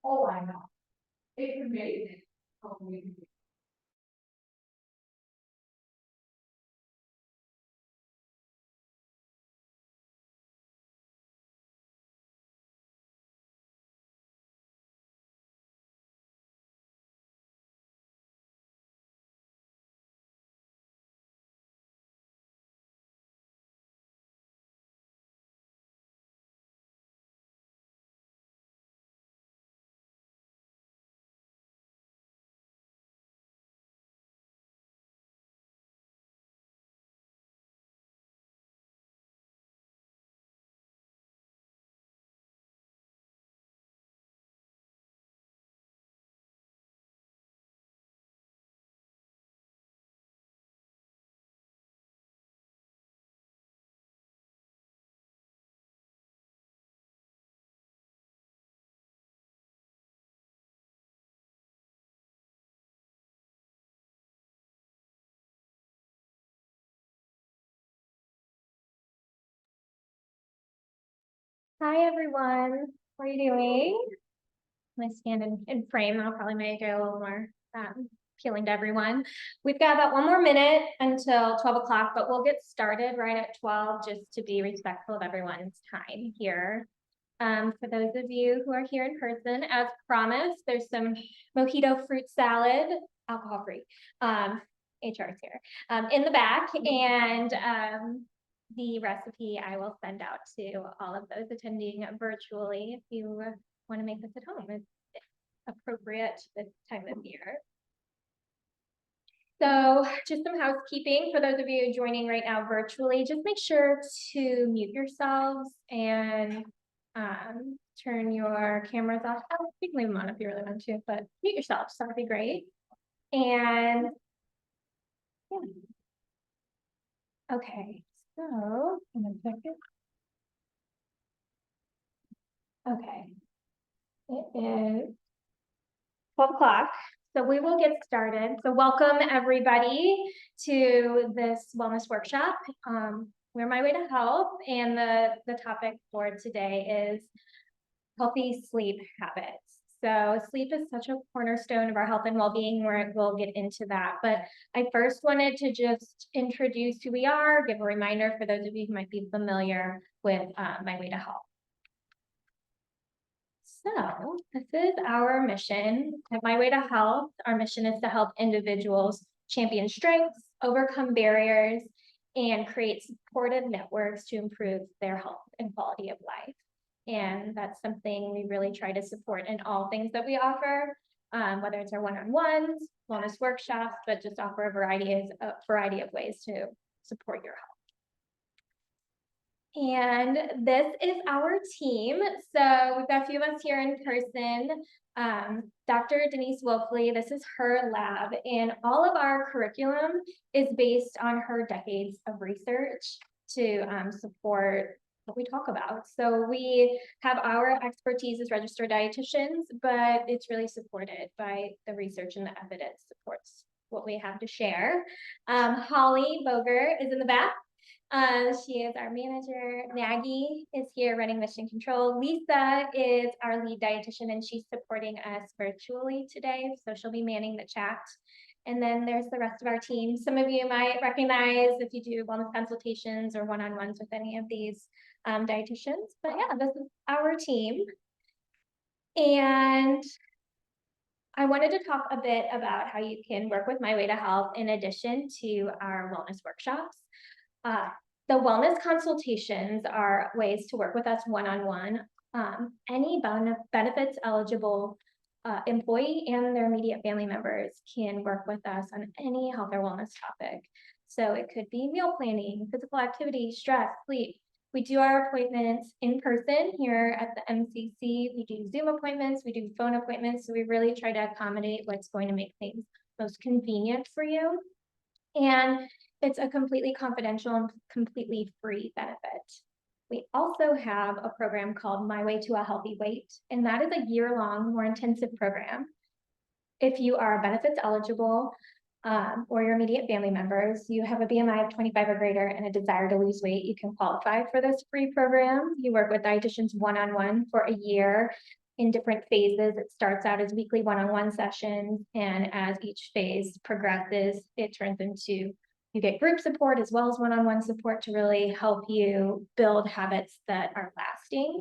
Oh, I know. It's amazing. Oh, we- Hi, everyone. How are you doing? My stand in frame. I'll probably make it a little more appealing to everyone. We've got about one more minute until 12 o'clock, but we'll get started right at 12 just to be respectful of everyone's time here. For those of you who are here in person, as promised, there's some mojito fruit salad, alcohol-free. HR is here in the back, and the recipe I will send out to all of those attending virtually if you want to make this at home. It's appropriate this time of year. So just some housekeeping for those of you joining right now virtually, just make sure to mute yourselves and turn your cameras off. Oh, you can leave them on if you really want to, but mute yourselves, that would be great. And yeah. Okay, so in a second. Okay, it is 12 o'clock. So we will get started. So welcome everybody to this wellness workshop. We're My Way to Health, and the topic for today is healthy sleep habits. So sleep is such a cornerstone of our health and well-being, where we'll get into that. But I first wanted to just introduce who we are, give a reminder for those of you who might be familiar with My Way to Health. So this is our mission at My Way to Health. Our mission is to help individuals champion strengths, overcome barriers, and create supportive networks to improve their health and quality of life. And that's something we really try to support in all things that we offer, whether it's our one-on-ones, wellness workshops, but just offer a variety of ways to support your health. And this is our team. So we've got a few of us here in person. Dr. Denise Wolfley, this is her lab, and all of our curriculum is based on her decades of research to support what we talk about. So we have our expertise as registered dietitians, but it's really supported by the research, and the evidence supports what we have to share. Holly Boger is in the back. She is our manager. Maggie is here running mission control. Lisa is our lead dietitian, and she's supporting us virtually today. So she'll be manning the chat. And then there's the rest of our team. Some of you might recognize if you do wellness consultations or one-on-ones with any of these dietitians. But yeah, this is our team. And I wanted to talk a bit about how you can work with My Way to Health in addition to our wellness workshops. The wellness consultations are ways to work with us one-on-one. Any benefits eligible employee and their immediate family members can work with us on any health or wellness topic. So it could be meal planning, physical activity, stress, sleep. We do our appointments in person here at the MCC. We do Zoom appointments, we do phone appointments. So we really try to accommodate what's going to make things most convenient for you. And it's a completely confidential and completely free benefit. We also have a program called My Way to a Healthy Weight, and that is a year-long, more intensive program. If you are benefits eligible or your immediate family members, you have a BMI of 25 or greater and a desire to lose weight, you can qualify for this free program. You work with dietitians one-on-one for a year. in different phases. It starts out as weekly one-on-one sessions, and as each phase progresses, it turns into you get group support as well as one-on-one support to really help you build habits that are lasting.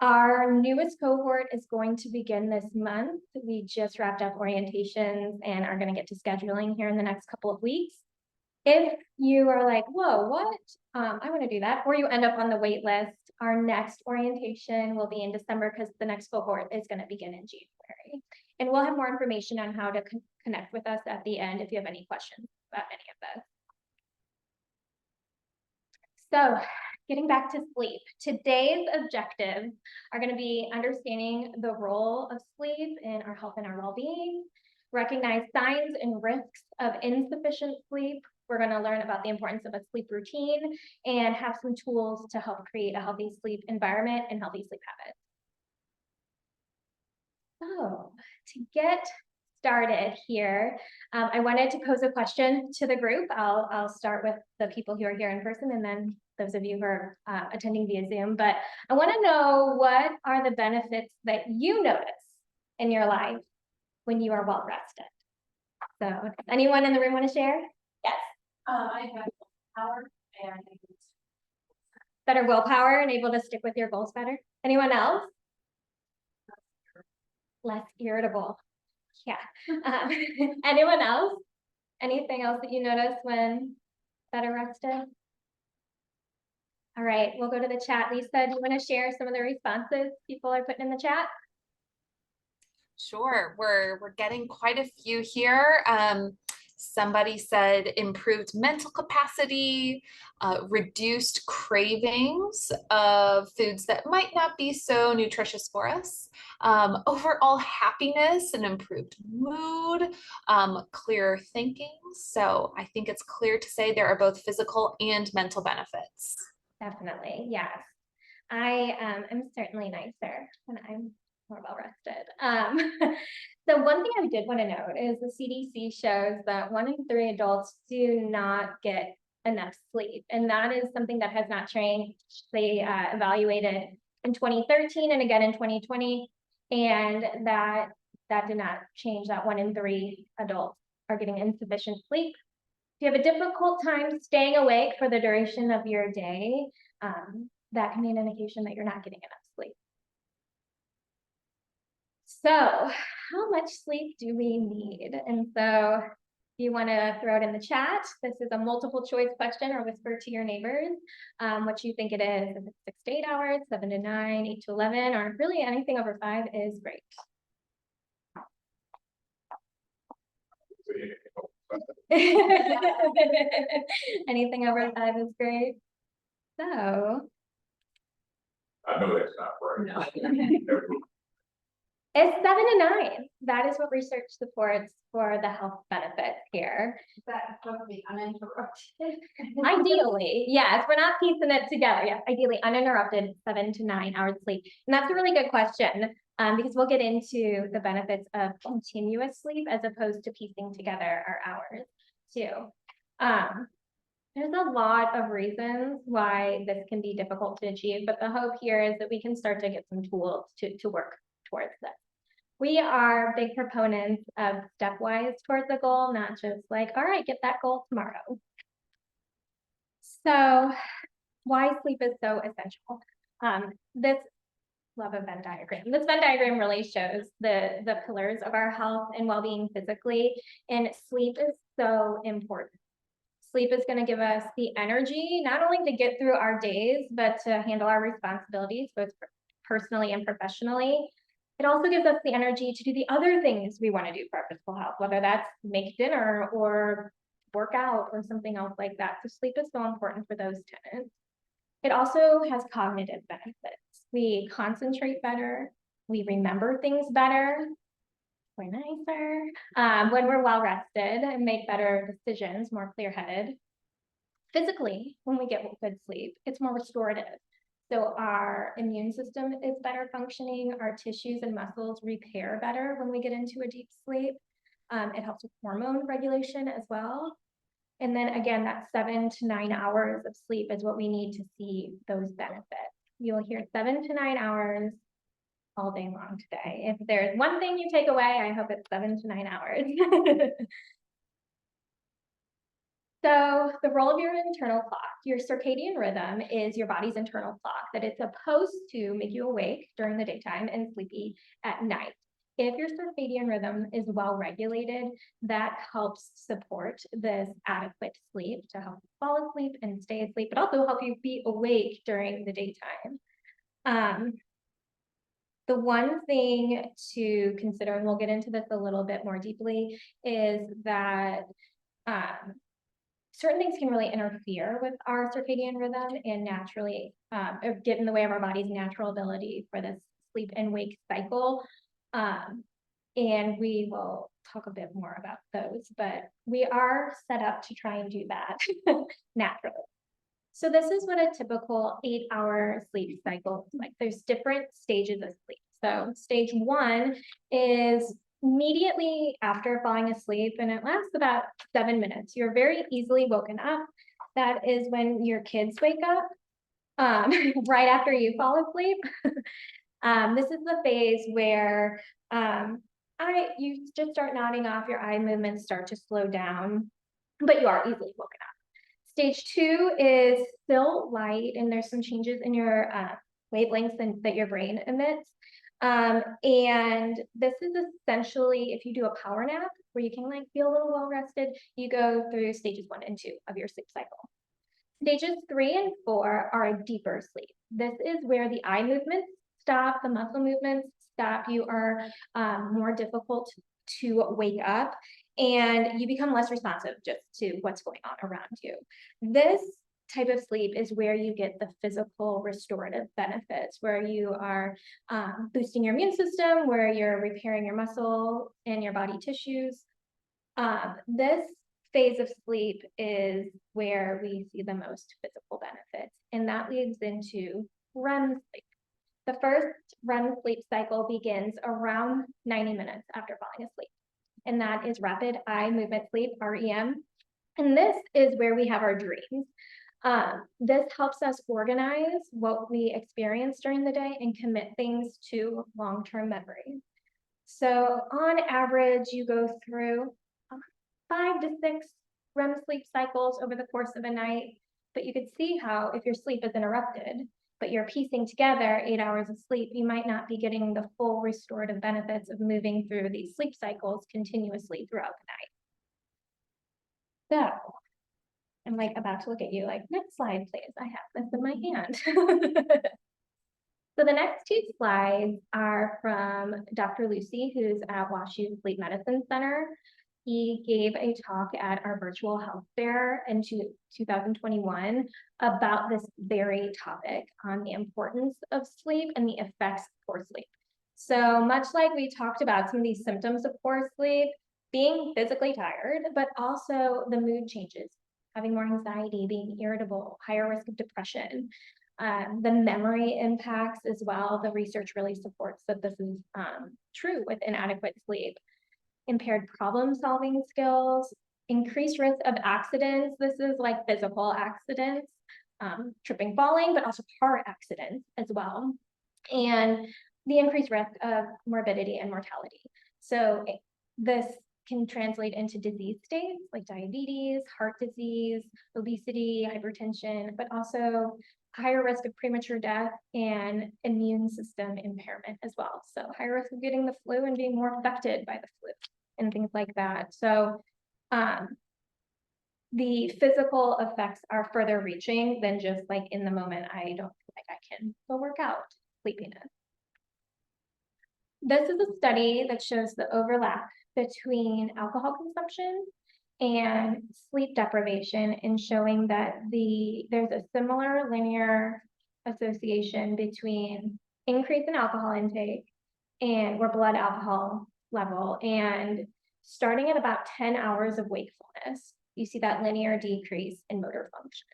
Our newest cohort is going to begin this month. We just wrapped up orientations and are going to get to scheduling here in the next couple of weeks. If you are like, whoa, what? I want to do that, or you end up on the wait list, our next orientation will be in December because the next cohort is going to begin in January. And we'll have more information on how to connect with us at the end if you have any questions about any of this. So getting back to sleep, today's objectives are going to be understanding the role of sleep in our health and our well-being, recognize signs and risks of insufficient sleep. We're going to learn about the importance of a sleep routine and have some tools to help create a healthy sleep environment and healthy sleep habits. So to get started here, I wanted to pose a question to the group. I'll start with the people who are here in person and then those of you who are attending via Zoom. But I want to know, what are the benefits that you notice in your life when you are well rested? So anyone in the room want to share? Yes. I have willpower and better willpower and able to stick with your goals better. Anyone else? Less irritable. Yeah. Anyone else? Anything else that you notice when better rested? All right, we'll go to the chat. Lisa, do you want to share some of the responses people are putting in the chat? Sure, we're getting quite a few here. Somebody said improved mental capacity, reduced cravings of foods that might not be so nutritious for us, overall happiness and improved mood, clearer thinking. So I think it's clear to say there are both physical and mental benefits. Definitely, yes. I am certainly nicer when I'm more well rested. So one thing I did want to note is the CDC shows that 1 in 3 adults do not get enough sleep, and that is something that has not changed. They evaluated in 2013 and again in 2020, and that did not change. That 1 in 3 adults are getting insufficient sleep. If you have a difficult time staying awake for the duration of your day, that can be an indication that you're not getting enough sleep. So how much sleep do we need? And so if you want to throw it in the chat, this is a multiple choice question, or whisper to your neighbors what you think it is. If it's 6 to 8 hours, 7 to 9, 8 to 11, or really anything over 5 is great. Anything over 5 is great. So I know that's not right. no. It's 7 to 9. That is what research supports for the health benefits here. Is that supposed to be uninterrupted? Ideally, yes, we're not piecing it together. Yes, ideally uninterrupted 7 to 9 hours sleep. And that's a really good question because we'll get into the benefits of continuous sleep as opposed to piecing together our hours too. There's a lot of reasons why this can be difficult to achieve, but the hope here is that we can start to get some tools to work towards this. We are big proponents of stepwise towards the goal, not just like, all right, get that goal tomorrow. So why sleep is so essential. Love a Venn diagram. This Venn diagram really shows the pillars of our health and well-being physically, and sleep is so important. Sleep is going to give us the energy, not only to get through our days, but to handle our responsibilities, both personally and professionally. It also gives us the energy to do the other things we want to do for our physical health, whether that's make dinner or work out or something else like that. So sleep is so important for those tenets. It also has cognitive benefits. We concentrate better, we remember things better, we're nicer when we're well rested and make better decisions, more clear-headed. Physically, when we get good sleep, it's more restorative. So our immune system is better functioning, our tissues and muscles repair better when we get into a deep sleep. It helps with hormone regulation as well. And then again, that 7 to 9 hours of sleep is what we need to see those benefits. You'll hear 7 to 9 hours all day long today. If there's one thing you take away, I hope it's 7 to 9 hours. So the role of your internal clock, your circadian rhythm is your body's internal clock that it's supposed to make you awake during the daytime and sleepy at night. If your circadian rhythm is well regulated, that helps support this adequate sleep to help you fall asleep and stay asleep, but also help you be awake during the daytime. The one thing to consider, and we'll get into this a little bit more deeply, is that certain things can really interfere with our circadian rhythm and naturally or get in the way of our body's natural ability for this sleep and wake cycle. And we will talk a bit more about those, but we are set up to try and do that naturally. So this is what a typical 8-hour sleep cycle is like. There's different stages of sleep. So stage 1 is immediately after falling asleep, and it lasts about 7 minutes. You're very easily woken up. That is when your kids wake up, right after you fall asleep. This is the phase where you just start nodding off, your eye movements start to slow down, but you are easily woken up. Stage 2 is still light, and there's some changes in your wavelengths that your brain emits. And this is essentially, if you do a power nap where you can like feel a little well rested, you go through stages 1 and 2 of your sleep cycle. Stages 3 and 4 are a deeper sleep. This is where the eye movements stop, the muscle movements stop. You are more difficult to wake up, and you become less responsive just to what's going on around you. This type of sleep is where you get the physical restorative benefits, where you are boosting your immune system, where you're repairing your muscle and your body tissues. This phase of sleep is where we see the most physical benefits, and that leads into REM sleep. The first REM sleep cycle begins around 90 minutes after falling asleep, and that is rapid eye movement sleep, REM. And this is where we have our dreams. This helps us organize what we experience during the day and commit things to long-term memory. So on average, you go through 5 to 6 REM sleep cycles over the course of a night, but you could see how if your sleep is interrupted, but you're piecing together 8 hours of sleep, you might not be getting the full restorative benefits of moving through these sleep cycles continuously throughout the night. So I'm like about to look at you like, next slide, please. I have this in my hand. So the next 2 slides are from Dr. Lucy, who's at WashU Sleep Medicine Center. He gave a talk at our virtual health fair in 2021 about this very topic on the importance of sleep and the effects of poor sleep. So much like we talked about some of these symptoms of poor sleep, being physically tired, but also the mood changes, having more anxiety, being irritable, higher risk of depression, the memory impacts as well. The research really supports that this is true with inadequate sleep. Impaired problem-solving skills, increased risk of accidents. This is like physical accidents, tripping, falling, but also car accidents as well. And the increased risk of morbidity and mortality. So this can translate into disease states like diabetes, heart disease, obesity, hypertension, but also higher risk of premature death and immune system impairment as well. So higher risk of getting the flu and being more affected by the flu and things like that. So the physical effects are further reaching than just like in the moment, I don't feel like I can go work out, sleepiness. This is a study that shows the overlap between alcohol consumption and sleep deprivation, in showing that there's a similar linear association between increase in alcohol intake or blood alcohol level, and starting at about 10 hours of wakefulness, you see that linear decrease in motor function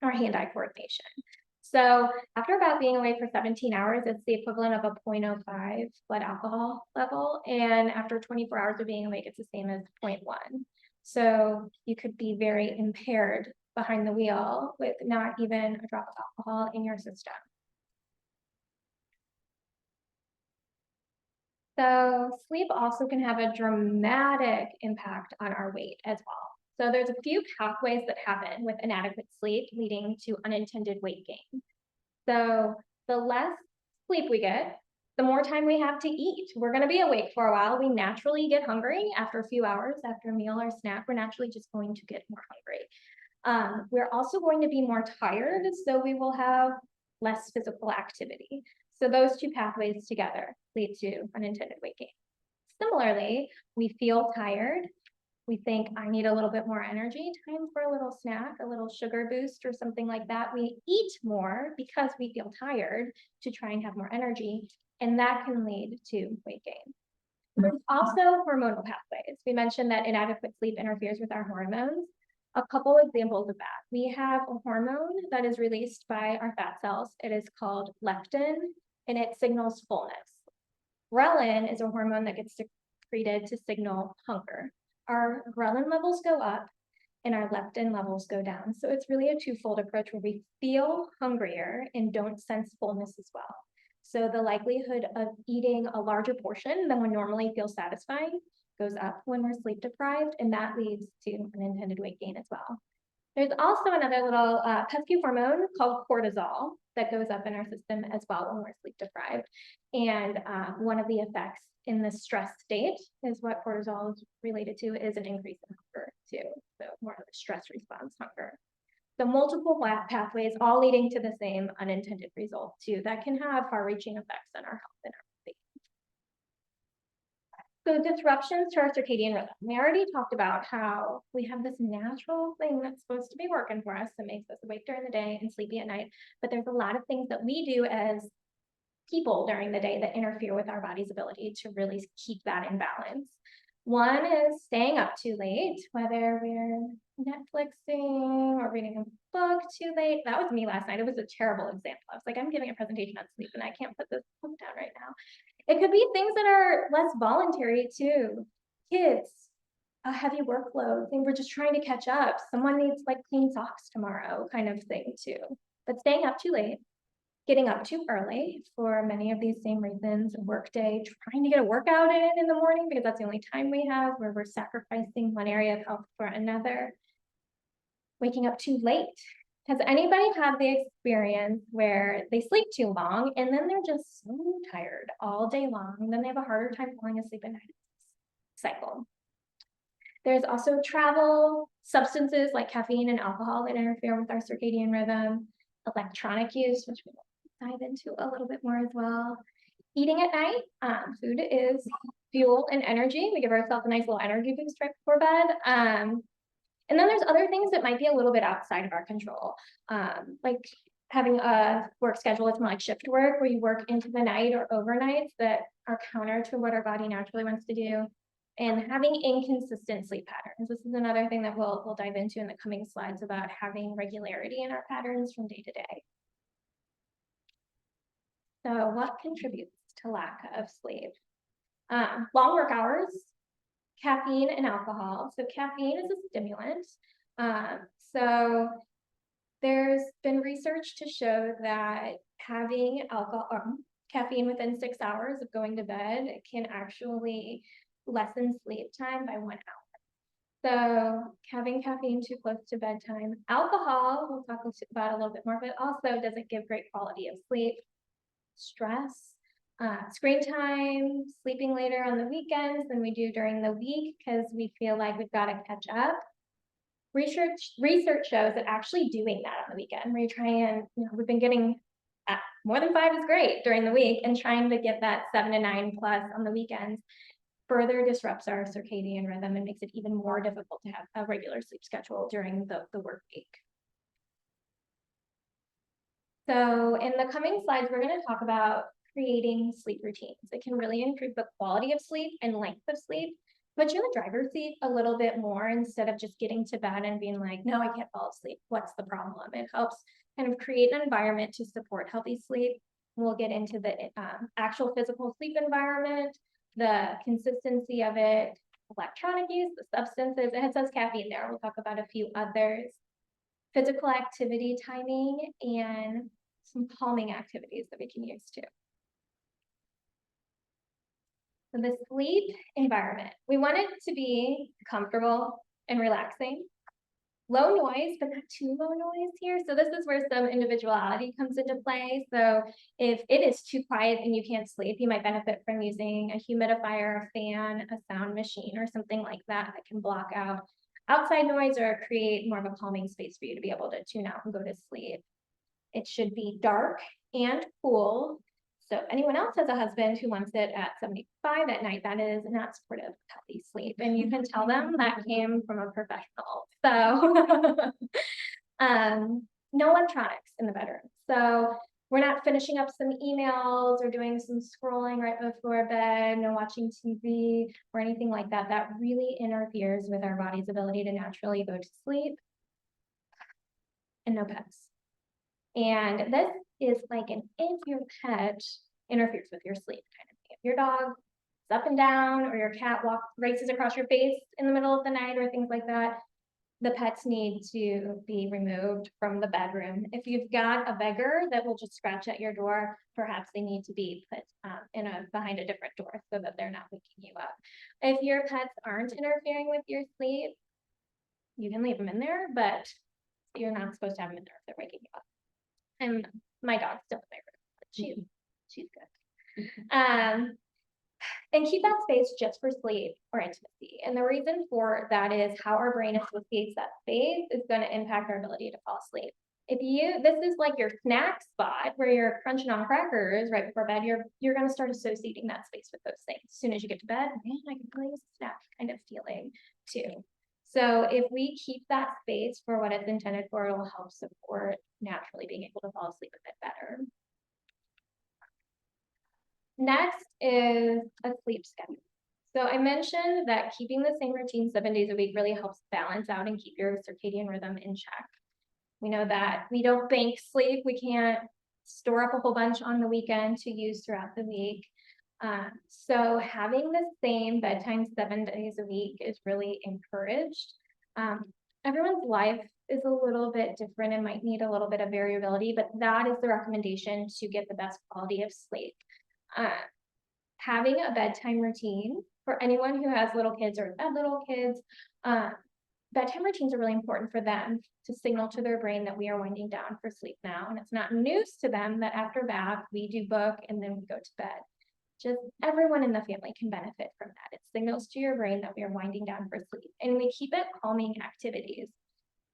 or hand-eye coordination. So after about being awake for 17 hours, it's the equivalent of a 0.05 blood alcohol level. And after 24 hours of being awake, it's the same as 0.1. So you could be very impaired behind the wheel with not even a drop of alcohol in your system. So sleep also can have a dramatic impact on our weight as well. So there's a few pathways that happen with inadequate sleep leading to unintended weight gain. So the less sleep we get, the more time we have to eat. We're going to be awake for a while. We naturally get hungry after a few hours, after a meal or snack. We're naturally just going to get more hungry. We're also going to be more tired, so we will have less physical activity. So those two pathways together lead to unintended weight gain. Similarly, we feel tired. We think, I need a little bit more energy, time for a little snack, a little sugar boost or something like that. We eat more because we feel tired to try and have more energy, and that can lead to weight gain. There's also hormonal pathways. We mentioned that inadequate sleep interferes with our hormones. A couple examples of that. We have a hormone that is released by our fat cells. It is called leptin, and it signals fullness. Ghrelin is a hormone that gets secreted to signal hunger. Our ghrelin levels go up and our leptin levels go down. So it's really a twofold approach where we feel hungrier and don't sense fullness as well. So the likelihood of eating a larger portion than would normally feel satisfying goes up when we're sleep deprived, and that leads to unintended weight gain as well. There's also another little pesky hormone called cortisol that goes up in our system as well when we're sleep deprived. And one of the effects in the stress state is what cortisol is related to, is an increase in hunger too. So more of a stress response hunger. So multiple pathways all leading to the same unintended result too that can have far-reaching effects on our health and our weight. So disruptions to our circadian rhythm. We already talked about how we have this natural thing that's supposed to be working for us that makes us awake during the day and sleepy at night, but there's a lot of things that we do as people during the day that interfere with our body's ability to really keep that in balance. One is staying up too late, whether we're Netflixing or reading a book too late. That was me last night. It was a terrible example. I was like, I'm giving a presentation on sleep and I can't put this book down right now. It could be things that are less voluntary too. Kids, a heavy workload, thing we're just trying to catch up. Someone needs like clean socks tomorrow kind of thing too. But staying up too late, getting up too early for many of these same reasons, work day, trying to get a workout in the morning because that's the only time we have where we're sacrificing one area of health for another. Waking up too late. Has anybody had the experience where they sleep too long and then they're just so tired all day long, and then they have a harder time falling asleep at night? Cycle. There's also travel, substances like caffeine and alcohol that interfere with our circadian rhythm, electronic use, which we'll dive into a little bit more as well. Eating at night, food is fuel and energy. We give ourselves a nice little energy boost right before bed. And then there's other things that might be a little bit outside of our control, like having a work schedule that's more like shift work, where you work into the night or overnights that are counter to what our body naturally wants to do, and having inconsistent sleep patterns. This is another thing that we'll dive into in the coming slides about having regularity in our patterns from day to day. So what contributes to lack of sleep? Long work hours, caffeine and alcohol. So caffeine is a stimulant. So there's been research to show that having caffeine within 6 hours of going to bed can actually lessen sleep time by 1 hour. So having caffeine too close to bedtime. Alcohol, we'll talk about a little bit more, but also doesn't give great quality of sleep. Stress. Screen time, sleeping later on the weekends than we do during the week because we feel like we've got to catch up. Research shows that actually doing that on the weekend, where you try and, we've been getting more than 5 is great during the week, and trying to get that 7 to 9 plus on the weekends further disrupts our circadian rhythm and makes it even more difficult to have a regular sleep schedule during the work week. So in the coming slides, we're going to talk about creating sleep routines. It can really improve the quality of sleep and length of sleep, put you in the driver's seat a little bit more instead of just getting to bed and being like, no, I can't fall asleep. What's the problem? It helps kind of create an environment to support healthy sleep. We'll get into the actual physical sleep environment, the consistency of it, electronic use, the substances. It says caffeine there. We'll talk about a few others. Physical activity timing and some calming activities that we can use too. So the sleep environment, we want it to be comfortable and relaxing. Low noise, but not too low noise here. So this is where some individuality comes into play. So if it is too quiet and you can't sleep, you might benefit from using a humidifier, a fan, a sound machine, or something like that that can block out outside noise or create more of a calming space for you to be able to tune out and go to sleep. It should be dark and cool. So if anyone else has a husband who wants it at 75 at night, that is not supportive of healthy sleep. And you can tell them that came from a professional. So no electronics in the bedroom. So we're not finishing up some emails or doing some scrolling right before bed, no watching TV or anything like that. That really interferes with our body's ability to naturally go to sleep. And no pets. And this is like if your pet interferes with your sleep kind of thing. If your dog is up and down or your cat races across your face in the middle of the night or things like that, the pets need to be removed from the bedroom. If you've got a beggar that will just scratch at your door, perhaps they need to be put behind a different door so that they're not waking you up. If your pets aren't interfering with your sleep, you can leave them in there, but you're not supposed to have them in there if they're waking you up. And my dog's still in my room, but she's good. And keep that space just for sleep or intimacy. And the reason for that is how our brain associates that space is going to impact our ability to fall asleep. This is like your snack spot where you're crunching on crackers right before bed, you're going to start associating that space with those things. As soon as you get to bed, man, I can really use a snack kind of feeling too. So if we keep that space for what it's intended for, it'll help support naturally being able to fall asleep a bit better. Next is a sleep schedule. So I mentioned that keeping the same routine 7 days a week really helps balance out and keep your circadian rhythm in check. We know that we don't bank sleep. We can't store up a whole bunch on the weekend to use throughout the week. So having the same bedtime 7 days a week is really encouraged. Everyone's life is a little bit different and might need a little bit of variability, but that is the recommendation to get the best quality of sleep. Having a bedtime routine for anyone who has little kids or had little kids, bedtime routines are really important for them to signal to their brain that we are winding down for sleep now. And it's not news to them that after bath, we do book and then we go to bed. Just everyone in the family can benefit from that. It signals to your brain that we are winding down for sleep, and we keep it calming activities.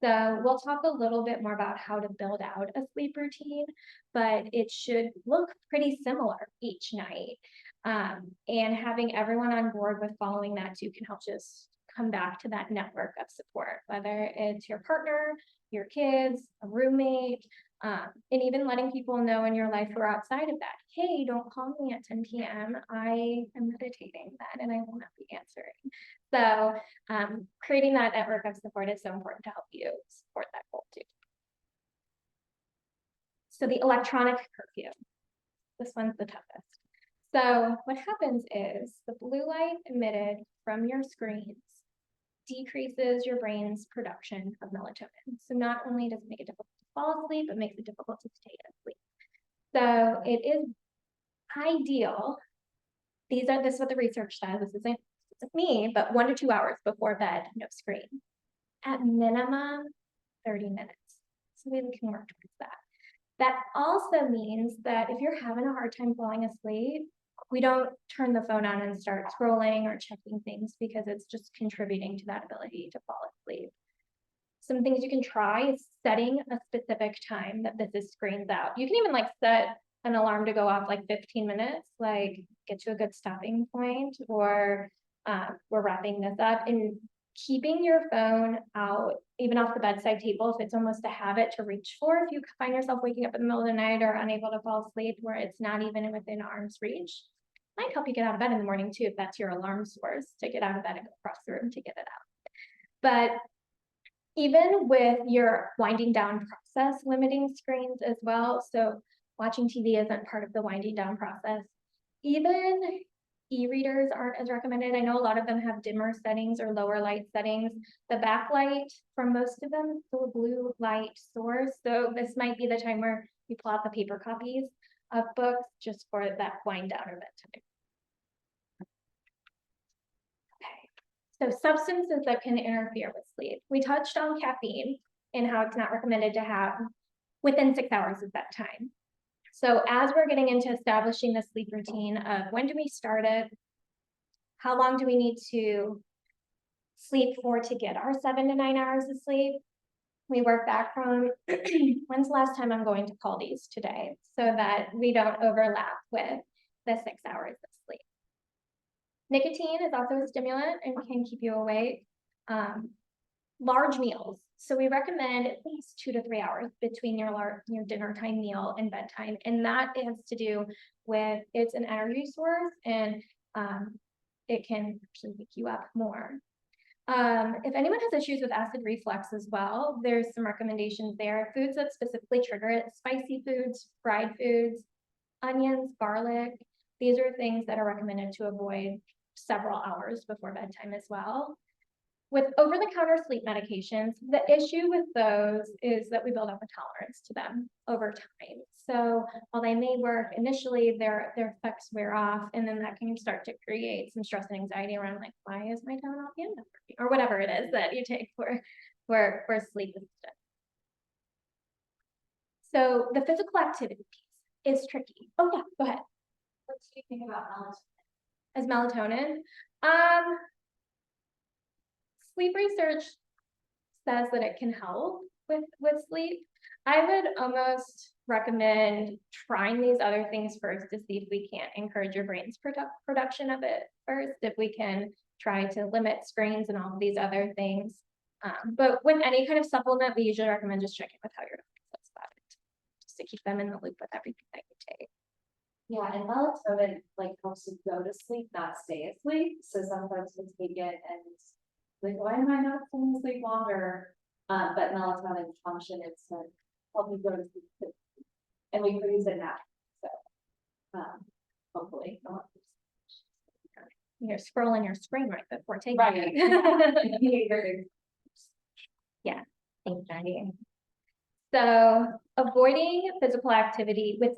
So we'll talk a little bit more about how to build out a sleep routine, but it should look pretty similar each night. And having everyone on board with following that too can help just come back to that network of support, whether it's your partner, your kids, a roommate, and even letting people know in your life who are outside of that, hey, don't call me at 10 p.m. I am meditating then and I will not be answering. So creating that network of support is so important to help you support that goal too. So the electronic curfew, this one's the toughest. So what happens is the blue light emitted from your screens decreases your brain's production of melatonin. So not only does it make it difficult to fall asleep, it makes it difficult to stay asleep. So it is ideal. This is what the research says. This isn't me, but 1 to 2 hours before bed, no screen. At minimum, 30 minutes. So we can work towards that. That also means that if you're having a hard time falling asleep, we don't turn the phone on and start scrolling or checking things because it's just contributing to that ability to fall asleep. Some things you can try is setting a specific time that this is screens out. You can even like set an alarm to go off like 15 minutes, like get to a good stopping point, or we're wrapping this up, and keeping your phone out, even off the bedside table, if it's almost a habit to reach for, if you find yourself waking up in the middle of the night or unable to fall asleep where it's not even within arm's reach, might help you get out of bed in the morning too, if that's your alarm source, to get out of bed and go across the room to get it out. But even with your winding down process, limiting screens as well. So watching TV isn't part of the winding down process. Even e-readers aren't as recommended. I know a lot of them have dimmer settings or lower light settings. The backlight from most of them is still a blue light source. So this might be the time where you pull out the paper copies of books just for that wind down or bedtime. So substances that can interfere with sleep. We touched on caffeine and how it's not recommended to have within 6 hours of bedtime. So as we're getting into establishing the sleep routine of when do we start it, how long do we need to sleep for to get our 7 to 9 hours of sleep, we work back from when's the last time I'm going to Caldi's today, so that we don't overlap with the 6 hours of sleep. Nicotine is also a stimulant and can keep you awake. Large meals. So we recommend at least 2 to 3 hours between your dinner time meal and bedtime. And that has to do with it's an energy source and it can actually wake you up more. If anyone has issues with acid reflux as well, there's some recommendations there. Foods that specifically trigger it, spicy foods, fried foods, onions, garlic. These are things that are recommended to avoid several hours before bedtime as well. With over-the-counter sleep medications, the issue with those is that we build up a tolerance to them over time. So while they may work initially, their effects wear off, and then that can start to create some stress and anxiety around like, why is my Tylenol not working? Or whatever it is that you take for sleep assistance. So the physical activity piece is tricky. Oh yeah, go ahead. What do you think about melatonin? As melatonin, sleep research says that it can help with sleep. I would almost recommend trying these other things first to see if we can't encourage your brain's production of it first, if we can try to limit screens and all of these other things. But with any kind of supplement, we usually recommend just checking with how your doctor feels about it, just to keep them in the loop with everything that you take. Yeah, and melatonin like helps you go to sleep, not stay asleep. So sometimes we take it and like, why am I not falling asleep longer? But melatonin function is to help you go to sleep. And we produce it now. So hopefully. You're scrolling your screen right before taking Right. it. Yeah, thanks, Maggie. So avoiding physical activity this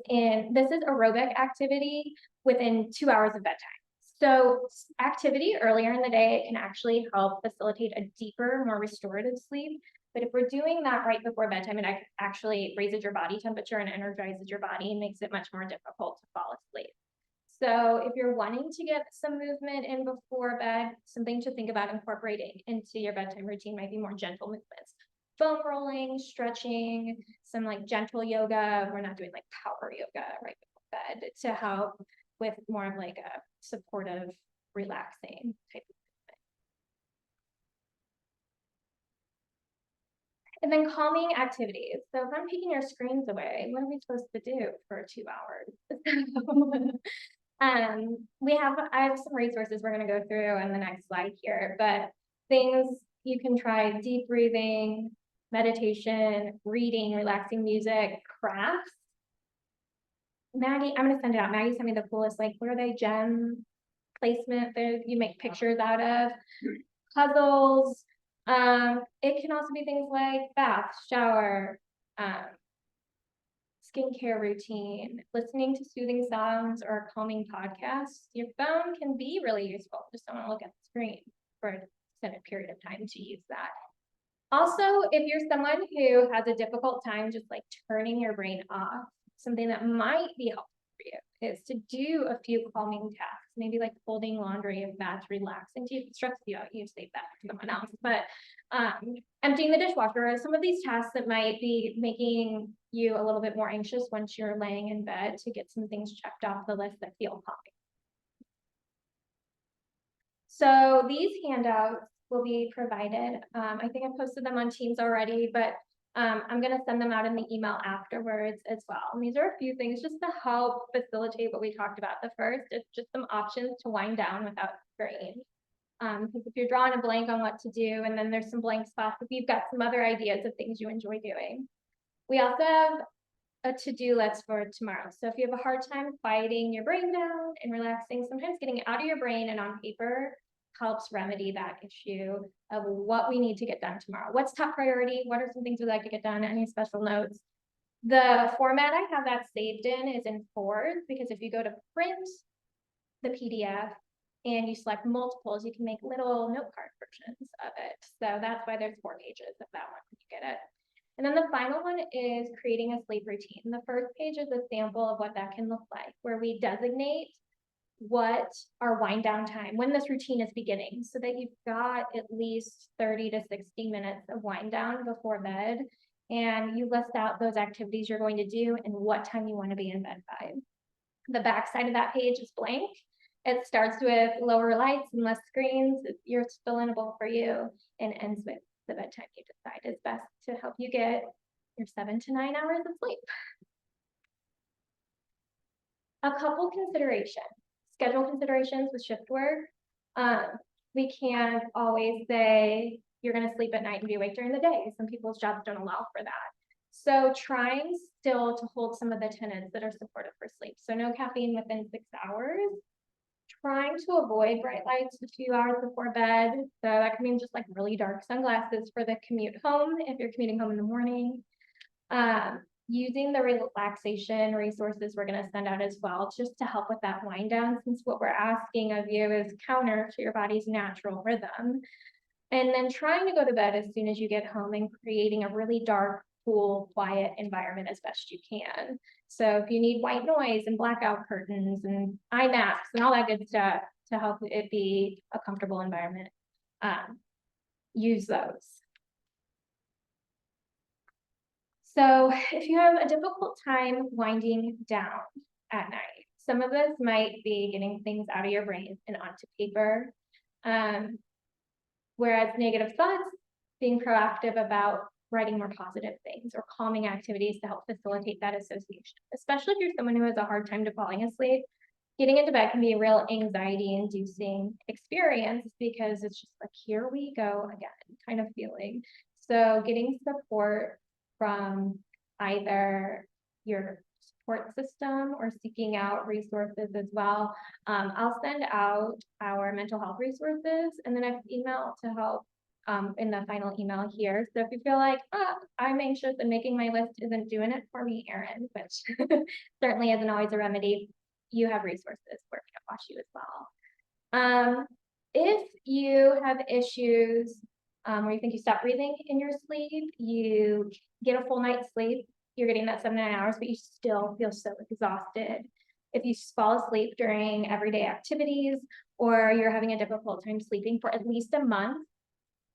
is aerobic activity within 2 hours of bedtime. So activity earlier in the day can actually help facilitate a deeper, more restorative sleep. But if we're doing that right before bedtime, it actually raises your body temperature and energizes your body and makes it much more difficult to fall asleep. So if you're wanting to get some movement in before bed, something to think about incorporating into your bedtime routine might be more gentle movements. Foam rolling, stretching, some like gentle yoga. We're not doing like power yoga right before bed to help with more of like a supportive, relaxing type of movement. And then calming activities. So if I'm taking your screens away, what are we supposed to do for 2 hours? I have some resources we're going to go through on the next slide here, but things you can try: deep breathing, meditation, reading, relaxing music, crafts. Maggie, I'm going to send it out. Maggie sent me the coolest, like, what are they, gem placement that you make pictures out of, puzzles. It can also be things like bath, shower, skincare routine, listening to soothing sounds or calming podcasts. Your phone can be really useful. Just don't want to look at the screen for a extended period of time to use that. Also, if you're someone who has a difficult time just like turning your brain off, something that might be helpful for you is to do a few calming tasks, maybe like folding laundry if that's relaxing to you. If it stresses you out, you save that for someone else. But emptying the dishwasher are some of these tasks that might be making you a little bit more anxious once you're laying in bed to get some things checked off the list that feel calming. So these handouts will be provided. I think I posted them on Teams already, but I'm going to send them out in the email afterwards as well. And these are a few things just to help facilitate what we talked about. The first is just some options to wind down without screen. Because if you're drawing a blank on what to do, and then there's some blank spots, if you've got some other ideas of things you enjoy doing. We also have a to-do list for tomorrow. So if you have a hard time quieting your brain down and relaxing, sometimes getting it out of your brain and on paper helps remedy that issue of what we need to get done tomorrow. What's top priority? What are some things we'd like to get done? Any special notes? The format I have that saved in is in 4s, because if you go to print the PDF, and you select multiples, you can make little note card versions of it. So that's why there's 4 pages of that one when you get it. And then the final one is creating a sleep routine. The first page is a sample of what that can look like, where we designate what our wind down time, when this routine is beginning, so that you've got at least 30 to 60 minutes of wind down before bed. And you list out those activities you're going to do and what time you want to be in bed by. The back side of that page is blank. It starts with lower lights and less screens. You're fill in a bowl for you, and ends with the bedtime you decide is best to help you get your 7 to 9 hours of sleep. A couple considerations. Schedule considerations with shift work. We can't always say you're going to sleep at night and be awake during the day. Some people's jobs don't allow for that. So trying still to hold some of the tenets that are supportive for sleep. So no caffeine within 6 hours. Trying to avoid bright lights a few hours before bed. So that can mean just like really dark sunglasses for the commute home if you're commuting home in the morning. Using the relaxation resources we're going to send out as well, just to help with that wind down, since what we're asking of you is counter to your body's natural rhythm. And then trying to go to bed as soon as you get home and creating a really dark, cool, quiet environment as best you can. So if you need white noise and blackout curtains and eye masks and all that good stuff to help it be a comfortable environment, use those. So if you have a difficult time winding down at night, some of this might be getting things out of your brain and onto paper. Whereas negative thoughts, being proactive about writing more positive things or calming activities to help facilitate that association, especially if you're someone who has a hard time falling asleep. Getting into bed can be a real anxiety-inducing experience because it's just like, here we go again, kind of feeling. So getting support from either your support system or seeking out resources as well. I'll send out our mental health resources in the next email to help in the final email here. So if you feel like, I'm anxious and making my list isn't doing it for me, Erin, which certainly isn't always a remedy, you have resources where we can watch you as well. If you have issues where you think you stop breathing in your sleep, you get a full night's sleep, you're getting that 7 to 9 hours, but you still feel so exhausted. If you fall asleep during everyday activities, or you're having a difficult time sleeping for at least a month,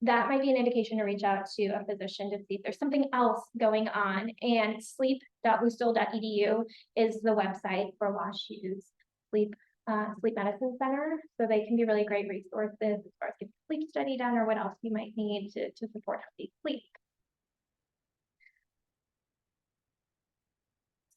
that might be an indication to reach out to a physician to see if there's something else going on. And sleep.lucille.edu is the website for WashU's sleep medicine center. So they can be really great resources as far as getting a sleep study done or what else you might need to support healthy sleep.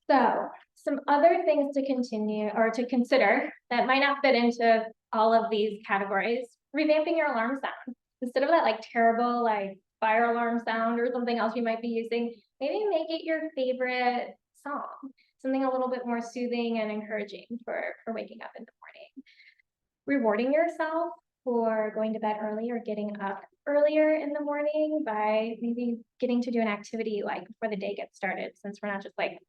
So some other things to continue or to consider that might not fit into all of these categories: revamping your alarm sound. Instead of that like terrible like fire alarm sound or something else you might be using, maybe make it your favorite song, something a little bit more soothing and encouraging for waking up in the morning. Rewarding yourself for going to bed early or getting up earlier in the morning by maybe getting to do an activity like before the day gets started, since we're not just like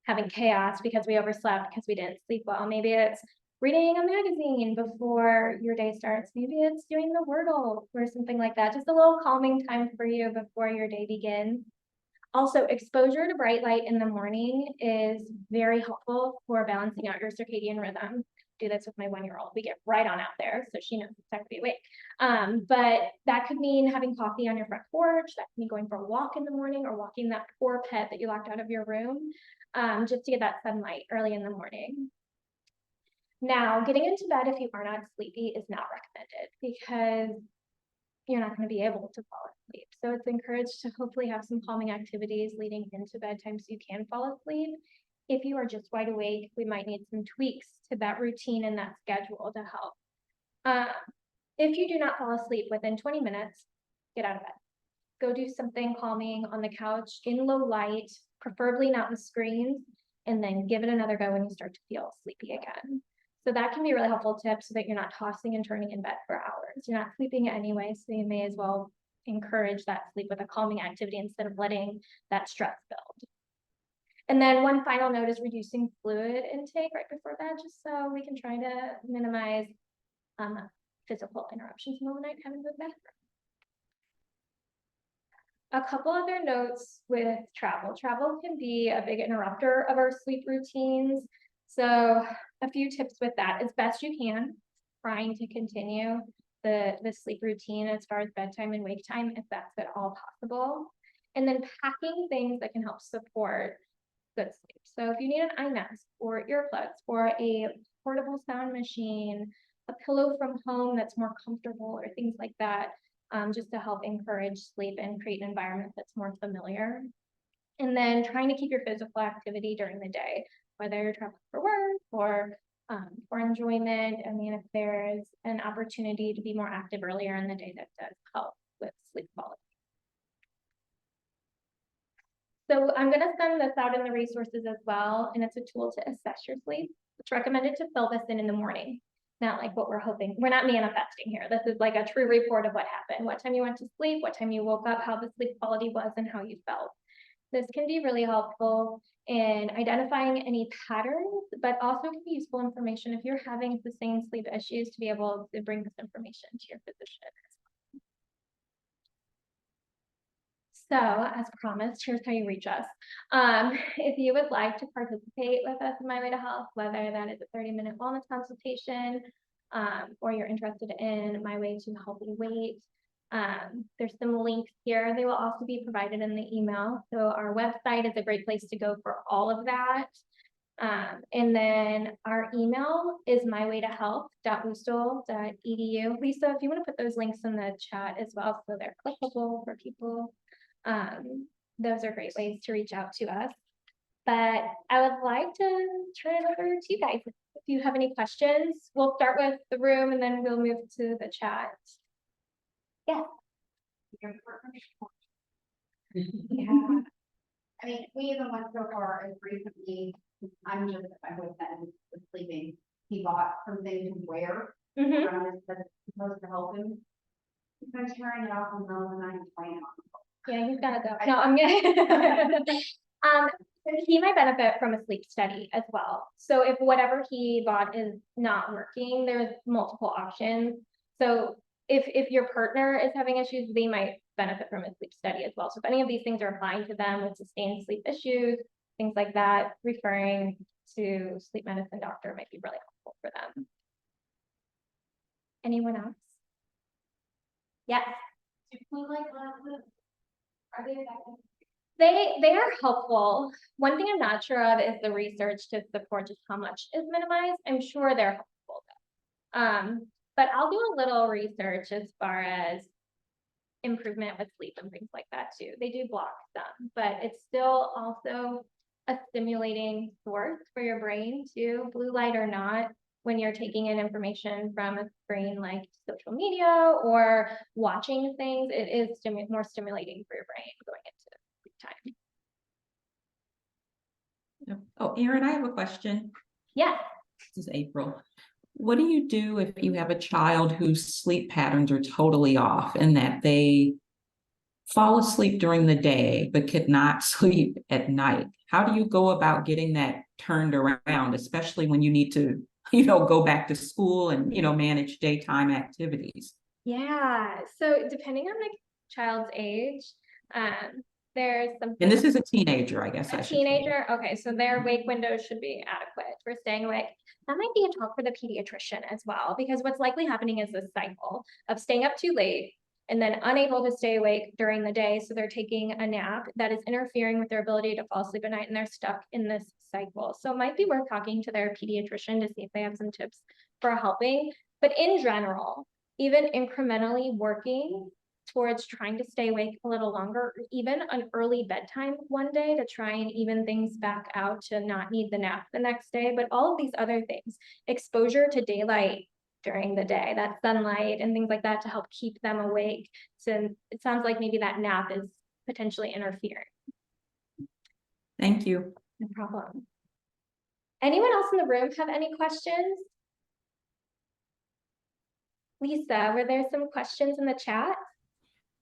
having chaos because we overslept because we didn't sleep well. Maybe it's reading a magazine before your day starts. Maybe it's doing the Wordle or something like that. Just a little calming time for you before your day begins. Also, exposure to bright light in the morning is very helpful for balancing out your circadian rhythm. Do this with my 1-year-old. We get right on out there, so she knows it's time to be awake. But that could mean having coffee on your front porch. That can mean going for a walk in the morning or walking that poor pet that you locked out of your room, just to get that sunlight early in the morning. Now, getting into bed if you are not sleepy is not recommended because you're not going to be able to fall asleep. So it's encouraged to hopefully have some calming activities leading into bedtime so you can fall asleep. If you are just wide awake, we might need some tweaks to that routine and that schedule to help. If you do not fall asleep within 20 minutes, get out of bed. Go do something calming on the couch in low light, preferably not with screens, and then give it another go when you start to feel sleepy again. So that can be a really helpful tip so that you're not tossing and turning in bed for hours. You're not sleeping anyway, so you may as well encourage that sleep with a calming activity instead of letting that stress build. And then one final note is reducing fluid intake right before bed, just so we can try to minimize physical interruptions in the middle of the night, having to go to the bathroom. A couple other notes with travel. Travel can be a big interrupter of our sleep routines. So a few tips with that, as best you can, trying to continue the sleep routine as far as bedtime and wake time, if that's at all possible. And then packing things that can help support good sleep. So if you need an eye mask or earplugs or a portable sound machine, a pillow from home that's more comfortable or things like that, just to help encourage sleep and create an environment that's more familiar. And then trying to keep your physical activity during the day, whether you're traveling for work or for enjoyment. I mean, if there's an opportunity to be more active earlier in the day, that does help with sleep quality. So I'm going to send this out in the resources as well, and it's a tool to assess your sleep. It's recommended to fill this in the morning, not like what we're hoping. We're not manifesting here. This is like a true report of what happened, what time you went to sleep, what time you woke up, how the sleep quality was, and how you felt. This can be really helpful in identifying any patterns, but also can be useful information if you're having sustained sleep issues to be able to bring this information to your physician. So as promised, here's how you reach us. If you would like to participate with us in My Way to Health, whether that is a 30-minute wellness consultation, or you're interested in My Way to Healthy Weight, there's some links here. They will also be provided in the email. So our website is a great place to go for all of that. And then our email is mywaytohealth.wustl.edu. Lisa, if you want to put those links in the chat as well, so they're clickable for people. Those are great ways to reach out to us. But I would like to turn it over to you guys. If you have any questions, we'll start with the room and then we'll move to the chat. Yeah. Yeah. I mean, we even went so far as recently, I'm with Ben with sleeping. He bought something to wear that's supposed to help him. He's been tearing it off in the middle of the night and playing on. Yeah, he's gotta go. No, I'm gonna. He might benefit from a sleep study as well. So if whatever he bought is not working, there's multiple options. So if your partner is having issues, they might benefit from a sleep study as well. So if any of these things are applying to them with sustained sleep issues, things like that, referring to sleep medicine doctor might be really helpful for them. Anyone else? Yes. Do blue light glasses, are they effective? They are helpful. One thing I'm not sure of is the research to support just how much is minimized. I'm sure they're helpful though. But I'll do a little research as far as improvement with sleep and things like that too. They do block some, but it's still also a stimulating source for your brain too, blue light or not, when you're taking in information from a screen like social media or watching things. It is more stimulating for your brain going into sleep time. Oh, Erin, I have a question. Yeah. This is April. What do you do if you have a child whose sleep patterns are totally off and that they fall asleep during the day but could not sleep at night? How do you go about getting that turned around, especially when you need to, go back to school and, manage daytime activities? Yeah. So depending on the child's age, there's some. And this is a teenager, I guess. A teenager. Okay, so their wake windows should be adequate for staying awake. That might be a talk for the pediatrician as well, because what's likely happening is this cycle of staying up too late and then unable to stay awake during the day. So they're taking a nap that is interfering with their ability to fall asleep at night, and they're stuck in this cycle. So it might be worth talking to their pediatrician to see if they have some tips for helping. But in general, even incrementally working towards trying to stay awake a little longer, or even an early bedtime one day to try and even things back out to not need the nap the next day. But all of these other things, exposure to daylight during the day, that sunlight and things like that to help keep them awake. So it sounds like maybe that nap is potentially interfering. Thank you. No problem. Anyone else in the room have any questions? Lisa, were there some questions in the chat?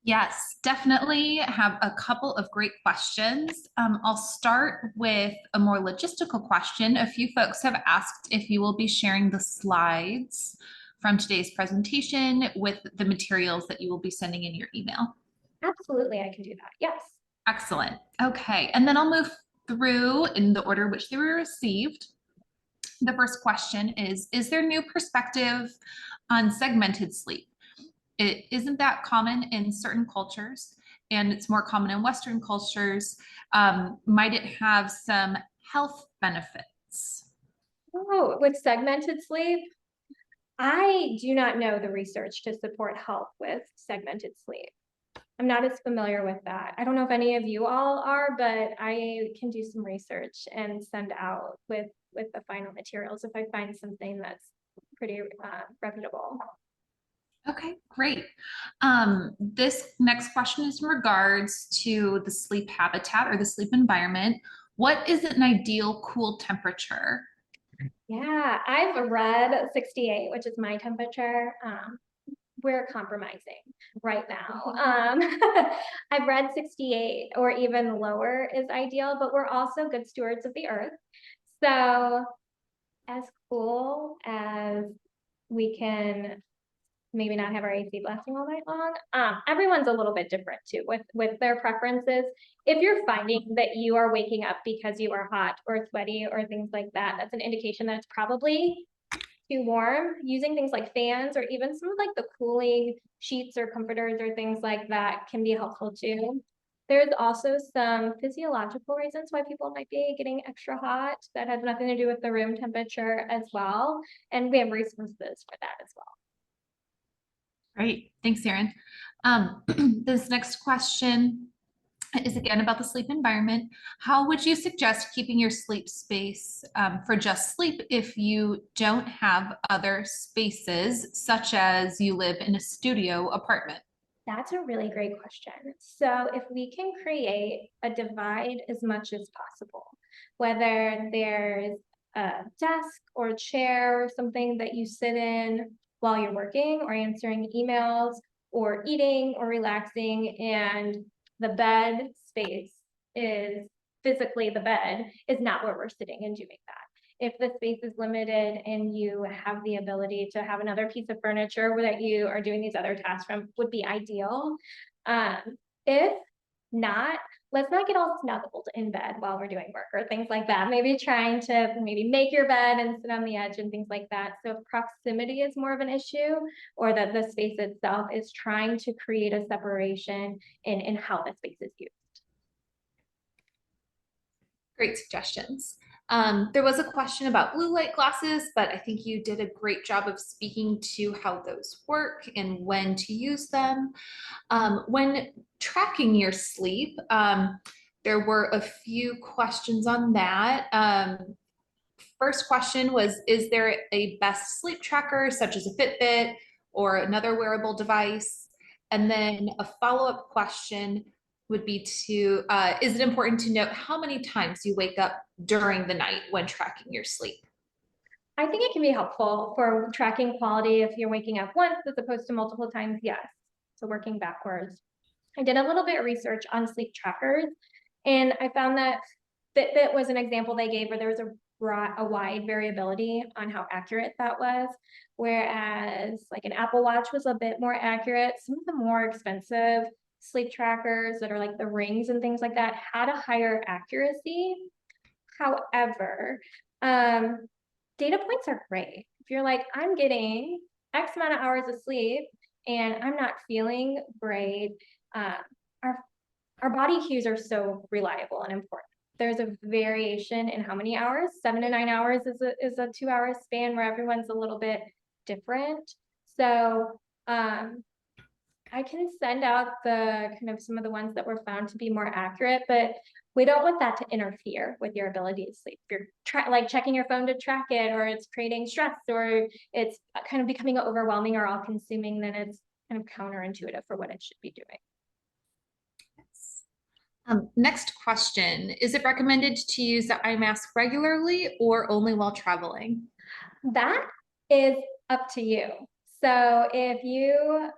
Yes, definitely have a couple of great questions. I'll start with a more logistical question. A few folks have asked if you will be sharing the slides from today's presentation with the materials that you will be sending in your email? Absolutely, I can do that. Yes. Excellent. Okay, and then I'll move through in the order which they were received. The first question is there new perspective on segmented sleep? It isn't that common in certain cultures, and it's more common in Western cultures. Might it have some health benefits? Oh, with segmented sleep, I do not know the research to support health with segmented sleep. I'm not as familiar with that. I don't know if any of you all are, but I can do some research and send out with the final materials if I find something that's pretty reputable. Okay, great. This next question is in regards to the sleep habitat or the sleep environment. What is an ideal cool temperature? Yeah, I've read 68, which is my temperature. We're compromising right now. I've read 68 or even lower is ideal, but we're also good stewards of the earth. So as cool as we can maybe not have our AC blasting all night long. Everyone's a little bit different too with their preferences. If you're finding that you are waking up because you are hot or sweaty or things like that, that's an indication that it's probably too warm. Using things like fans or even some of like the cooling sheets or comforters or things like that can be helpful too. There's also some physiological reasons why people might be getting extra hot that has nothing to do with the room temperature as well. And we have resources for that as well. Great, thanks, Erin. This next question is again about the sleep environment. How would you suggest keeping your sleep space for just sleep if you don't have other spaces, such as you live in a studio apartment? That's a really great question. So if we can create a divide as much as possible, whether there's a desk or chair or something that you sit in while you're working or answering emails or eating or relaxing, and the bed space is physically the bed is not where we're sitting and doing that. If the space is limited and you have the ability to have another piece of furniture that you are doing these other tasks from, would be ideal. If not, let's not get all snuggled in bed while we're doing work or things like that. Maybe trying to make your bed and sit on the edge and things like that. So if proximity is more of an issue, or that the space itself is trying to create a separation in how the space is used. Great suggestions. There was a question about blue light glasses, but I think you did a great job of speaking to how those work and when to use them. When tracking your sleep, there were a few questions on that. First question was, is there a best sleep tracker, such as a Fitbit or another wearable device? And then a follow-up question would be to, is it important to note how many times you wake up during the night when tracking your sleep? I think it can be helpful for tracking quality if you're waking up once as opposed to multiple times, yes. So working backwards. I did a little bit of research on sleep trackers, and I found that Fitbit was an example they gave where there was a wide variability on how accurate that was, whereas like an Apple Watch was a bit more accurate. Some of the more expensive sleep trackers that are like the rings and things like that had a higher accuracy. However, data points are great. If you're like, I'm getting X amount of hours of sleep and I'm not feeling great, our body cues are so reliable and important. There's a variation in how many hours. 7 to 9 hours is a 2 hour span where everyone's a little bit different. So I can send out the kind of some of the ones that were found to be more accurate, but we don't want that to interfere with your ability to sleep. If you're like checking your phone to track it, or it's creating stress, or it's kind of becoming overwhelming or all consuming, then it's kind of counterintuitive for what it should be doing. Next question, is it recommended to use the eye mask regularly or only while traveling? That is up to you. So if you,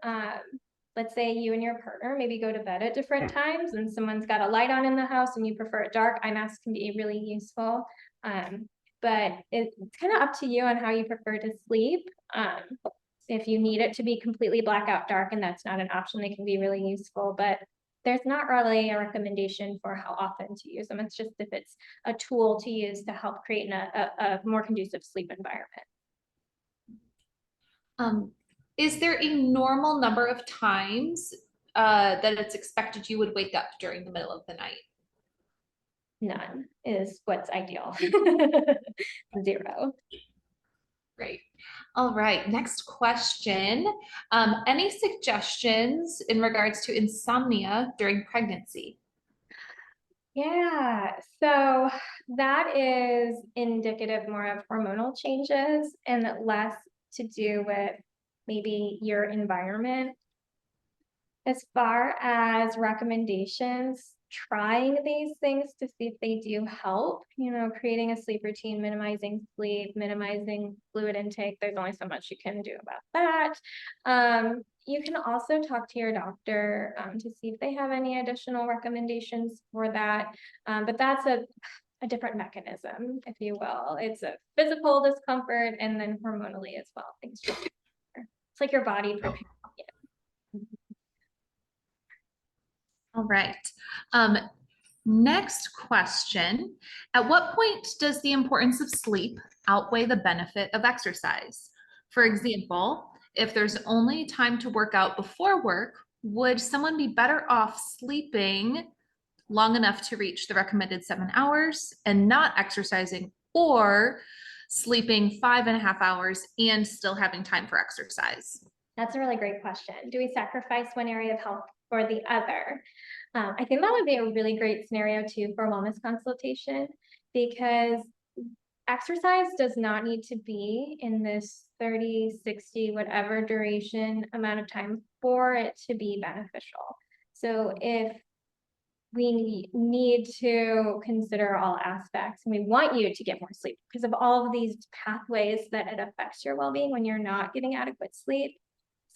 let's say you and your partner maybe go to bed at different times and someone's got a light on in the house and you prefer it dark, eye masks can be really useful. But it's kind of up to you on how you prefer to sleep. If you need it to be completely blackout dark and that's not an option, they can be really useful, but there's not really a recommendation for how often to use them. It's just if it's a tool to use to help create a more conducive sleep environment. Is there a normal number of times that it's expected you would wake up during the middle of the night? None is what's ideal. 0. Great. All right, next question. Any suggestions in regards to insomnia during pregnancy? Yeah, so that is indicative more of hormonal changes and less to do with maybe your environment. As far as recommendations, trying these things to see if they do help, creating a sleep routine, minimizing sleep, minimizing fluid intake. There's only so much you can do about that. You can also talk to your doctor to see if they have any additional recommendations for that. But that's a different mechanism, if you will. It's a physical discomfort and then hormonally as well. Things just, it's like your body preparing you. All right. Next question. At what point does the importance of sleep outweigh the benefit of exercise? For example, if there's only time to work out before work, would someone be better off sleeping long enough to reach the recommended 7 hours and not exercising, or sleeping 5.5 hours and still having time for exercise? That's a really great question. Do we sacrifice one area of health for the other? I think that would be a really great scenario too for a wellness consultation, because exercise does not need to be in this 30, 60, whatever duration amount of time for it to be beneficial. So if we need to consider all aspects, and we want you to get more sleep because of all of these pathways that it affects your well-being when you're not getting adequate sleep.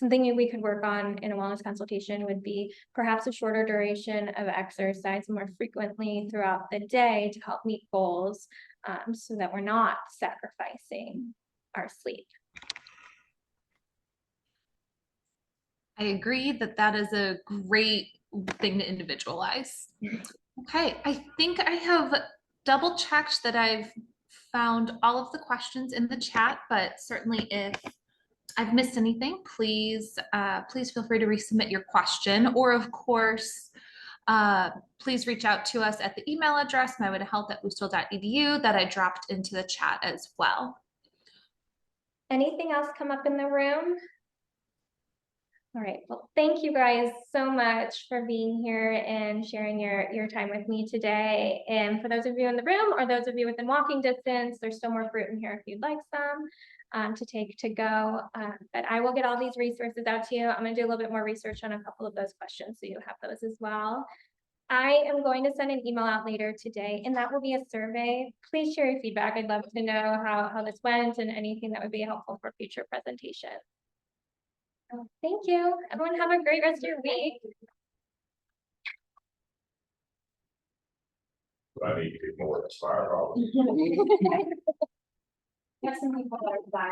Something we could work on in a wellness consultation would be perhaps a shorter duration of exercise more frequently throughout the day to help meet goals, so that we're not sacrificing our sleep. I agree that that is a great thing to individualize. Okay, I think I have double checked that I've found all of the questions in the chat, but certainly if I've missed anything, please feel free to resubmit your question, or of course, please reach out to us at the email address, mywaytohealth@boosthill.edu, that I dropped into the chat as well. Anything else come up in the room? All right, well, thank you guys so much for being here and sharing your time with me today. And for those of you in the room or those of you within walking distance, there's still more fruit in here if you'd like some to take to go. But I will get all these resources out to you. I'm gonna do a little bit more research on a couple of those questions so you have those as well. I am going to send an email out later today, and that will be a survey. Please share your feedback. I'd love to know how this went and anything that would be helpful for future presentations. Thank you. Everyone have a great rest of your week. I need to get more inspired. Have some people that are dying.